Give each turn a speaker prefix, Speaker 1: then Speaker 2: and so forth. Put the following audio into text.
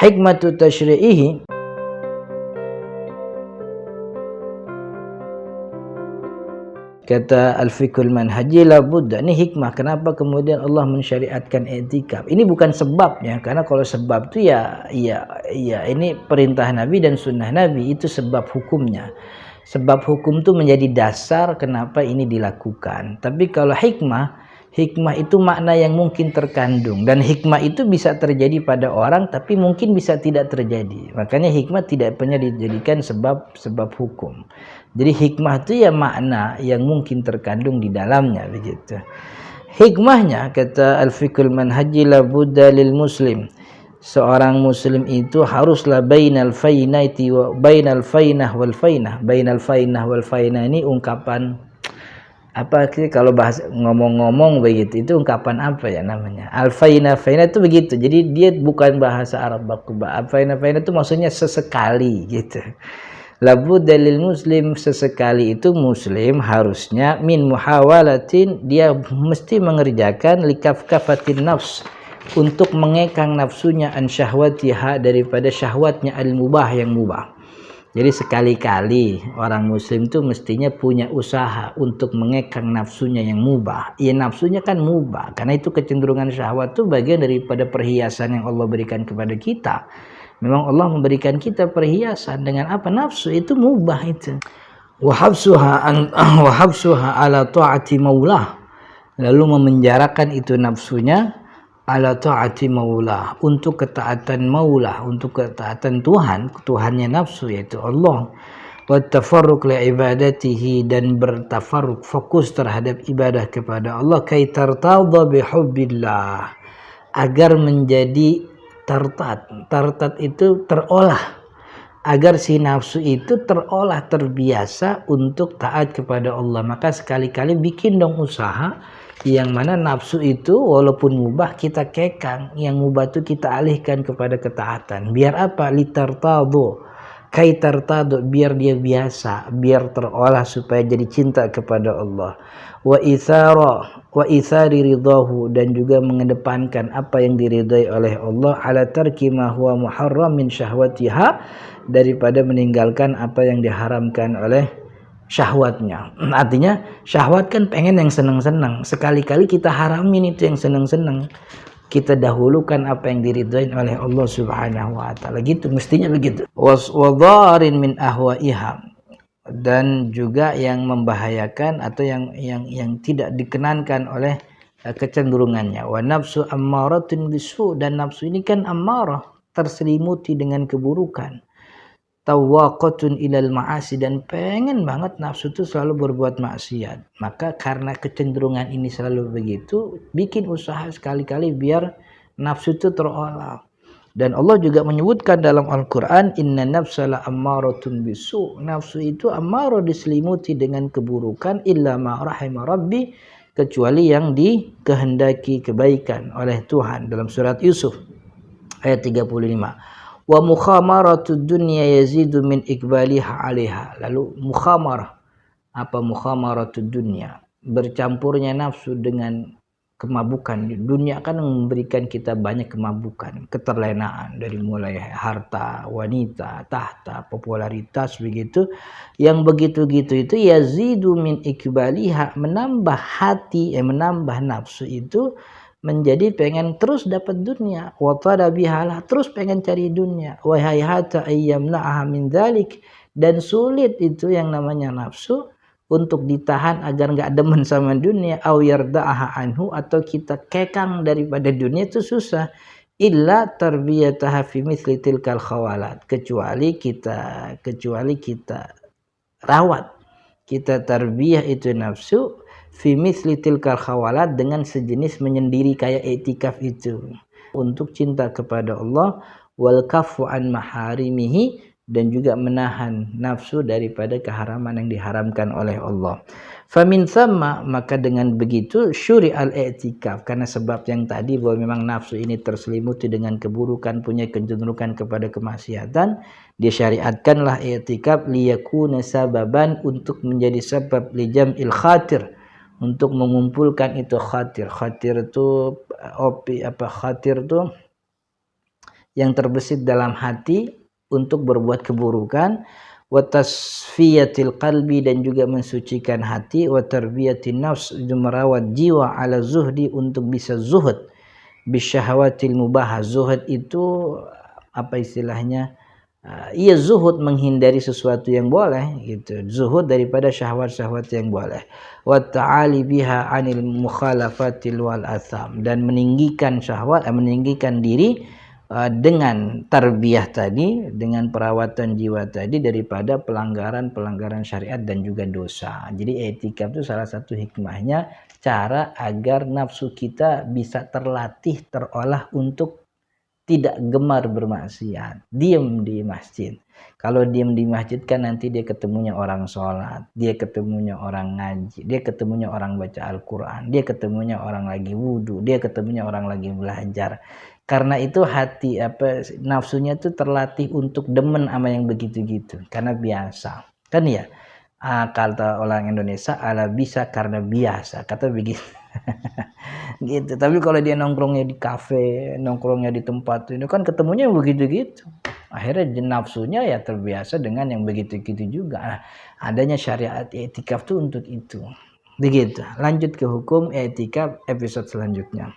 Speaker 1: hikmatu tasyri'ihi, kata Al-Fiqhul Manhaji, la budda, ini hikmah kenapa kemudian Allah mensyariatkan i'tikaf. Ini bukan sebabnya, karena kalau sebab itu ya ini perintah Nabi dan sunnah Nabi, itu sebab hukumnya. Sebab hukum itu menjadi dasar kenapa ini dilakukan. Tapi kalau hikmah itu makna yang mungkin terkandung, dan hikmah itu bisa terjadi pada orang tapi mungkin bisa tidak terjadi. Makanya hikmah tidak pernah dijadikan sebab hukum. Jadi hikmah itu ya makna yang mungkin terkandung di dalamnya, begitu. Hikmahnya, kata Al-Fiqhul Manhaji, la budda lil muslim, seorang muslim itu haruslah bainal fainati wa bainal fainah wal fainah. Bainal fainah wal fainah ini ungkapan apa sih kalau bahasa ngomong-ngomong begitu, itu ungkapan apa ya namanya? Al-fainah, fainah itu begitu. Jadi dia bukan bahasa Arab baku. Al-fainah, fainah itu maksudnya sesekali gitu. Labu dalil muslim, sesekali itu muslim harusnya min muhawalatin, dia mesti mengerjakan likafkafatin nafs, untuk mengekang nafsunya an syahwatiha, daripada syahwatnya al-mubah, yang mubah. Jadi sekali-kali orang muslim itu mestinya punya usaha untuk mengekang nafsunya yang mubah. Ya nafsunya kan mubah, karena itu kecenderungan syahwat itu bagian daripada perhiasan yang Allah berikan kepada kita. Memang Allah memberikan kita perhiasan dengan apa? Nafsu itu mubah itu. Wa habsuha ala ta'ati maulah, lalu memenjarakan itu nafsunya ala ta'ati maulah, untuk ketaatan maulah, untuk ketaatan Tuhannya nafsu, yaitu Allah. Wa tafarruq li ibadatihi, dan bertafarruq, fokus terhadap ibadah kepada Allah, kai tartadha bi hubbillah, agar menjadi tartat itu terolah, agar si nafsu itu terolah, terbiasa untuk taat kepada Allah. Maka sekali-kali bikin dong usaha yang mana nafsu itu walaupun mubah kita kekang, yang mubah itu kita alihkan kepada ketaatan. Biar apa? Litartadu, kaitartadu, biar dia biasa, biar terolah, supaya jadi cinta kepada Allah. Wa ithari ridahu, dan juga mengedepankan apa yang diridai oleh Allah, ala tarki ma huwa muharram min syahwatiha, daripada meninggalkan apa yang diharamkan oleh syahwatnya. Artinya syahwat kan pengen yang senang-senang, sekali-kali kita haramin itu yang senang-senang, kita dahulukan apa yang diridai oleh Allah Subhanahu wa taala, gitu mestinya begitu. Wadharin min ahwaiha, dan juga yang membahayakan atau yang tidak dikenankan oleh kecenderungannya. Wa nafsu ammaratun bisu, dan nafsu ini kan ammarah, terselimuti dengan keburukan. Tawaqatun ilal ma'asi, dan pengen banget nafsu itu selalu berbuat maksiat. Maka karena kecenderungan ini selalu begitu, bikin usaha sekali-kali biar nafsu itu terolah. Dan Allah juga menyebutkan dalam Al-Quran, inna nafsa la ammaratun bisu, nafsu itu ammarah, diselimuti dengan keburukan, illa ma rahima rabbi, kecuali yang dikehendaki kebaikan oleh Tuhan, dalam surat Yusuf ayat 35. Wa mukhamaratud dunya yazidu min ikbaliha 'alaiha. Lalu mukhamarah, apa mukhamaratud dunya? Bercampurnya nafsu dengan kemabukan. Dunia kan memberikan kita banyak kemabukan, keterlenaan, dari mulai harta, wanita, tahta, popularitas, begitu. Yang begitu-gitu itu yazidu min ikbaliha, menambah hati, menambah nafsu itu menjadi pengen terus dapat dunia. Wa tadabihalah, terus pengen cari dunia. Wa hayhata ayyamna'aha min dzalik, dan sulit itu yang namanya nafsu untuk ditahan agar nggak demen sama dunia, au yarda'aha anhu, atau kita kekang daripada dunia, itu susah. Illa tarbiyataha fi mithli tilkal khawalat, kecuali kita rawat, kita tarbiyah itu nafsu fi mithli tilkal khawalat, dengan sejenis menyendiri kayak i'tikaf itu, untuk cinta kepada Allah, wal kafu an maharimihi, dan juga menahan nafsu daripada keharaman yang diharamkan oleh Allah. Famin thamma, maka dengan begitu syuri'al i'tikaf, karena sebab yang tadi bahwa memang nafsu ini terselimuti dengan keburukan, punya kecenderungan kepada kemaksiatan, disyariatkanlah i'tikaf liyakuna sababan, untuk menjadi sebab lijam'il khatir, untuk mengumpulkan itu khatir. Khatir itu khatir itu yang terbesit dalam hati untuk berbuat keburukan, wa tasfiyatil qalbi dan juga mensucikan hati, wa tarbiyatin nafs merawat jiwa ala zuhdi untuk bisa zuhud bisyahwatil mubah. Zuhud itu apa istilahnya? Ia zuhud menghindari sesuatu yang boleh gitu, zuhud daripada syahwat-syahwat yang boleh, wa ta'ali biha anil mukhalafatil wal atham, dan meninggikan syahwat, meninggikan diri dengan tarbiyah tadi, dengan perawatan jiwa tadi daripada pelanggaran-pelanggaran syariat dan juga dosa. Jadi etikaf itu salah satu hikmahnya cara agar nafsu kita bisa terlatih, terolah untuk tidak gemar bermaksiat, diem di masjid. Kalau diem di masjid kan nanti dia ketemunya orang sholat, dia ketemunya orang ngaji, dia ketemunya orang baca Al-Quran, dia ketemunya orang lagi wudhu, dia ketemunya orang lagi belajar. Karena itu hati nafsunya tuh terlatih untuk demen sama yang begitu-gitu, karena biasa. Kan ya, kata orang Indonesia, ala bisa karena biasa, kata begitu. Gitu. Tapi kalau dia nongkrongnya di kafe, nongkrongnya di tempat ini kan ketemunya begitu-gitu. Akhirnya nafsunya ya terbiasa dengan yang begitu-gitu juga. Nah, adanya syariat i'tikaf tuh untuk itu. Begitu. Lanjut ke hukum i'tikaf episode selanjutnya.